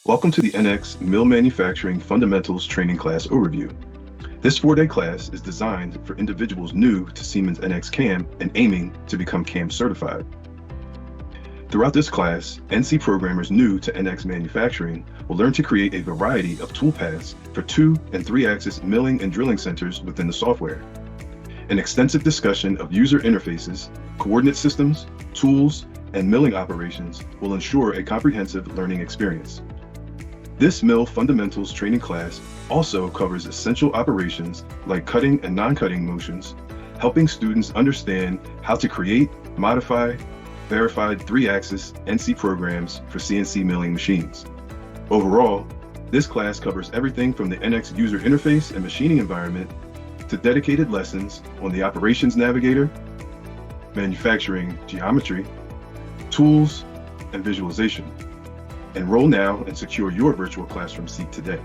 Welcome to the NX Mill Manufacturing Fundamentals Training Class Overview. This 4-day class is designed for individuals new to Siemens NX CAM and aiming to become CAM certified. Throughout this class, NC programmers new to NX manufacturing will learn to create a variety of toolpaths for 2- and 3-axis milling and drilling centers within the software. An extensive discussion of user interfaces, coordinate systems, tools, and milling operations will ensure a comprehensive learning experience. This Mill Fundamentals training class also covers essential operations like cutting and non-cutting motions, helping students understand how to create, modify, verified 3-axis NC programs for CNC milling machines. Overall, this class covers everything from the NX user interface and machining environment to dedicated lessons on the Operations Navigator, manufacturing geometry, tools, and visualization. Enroll now and secure your virtual classroom seat today.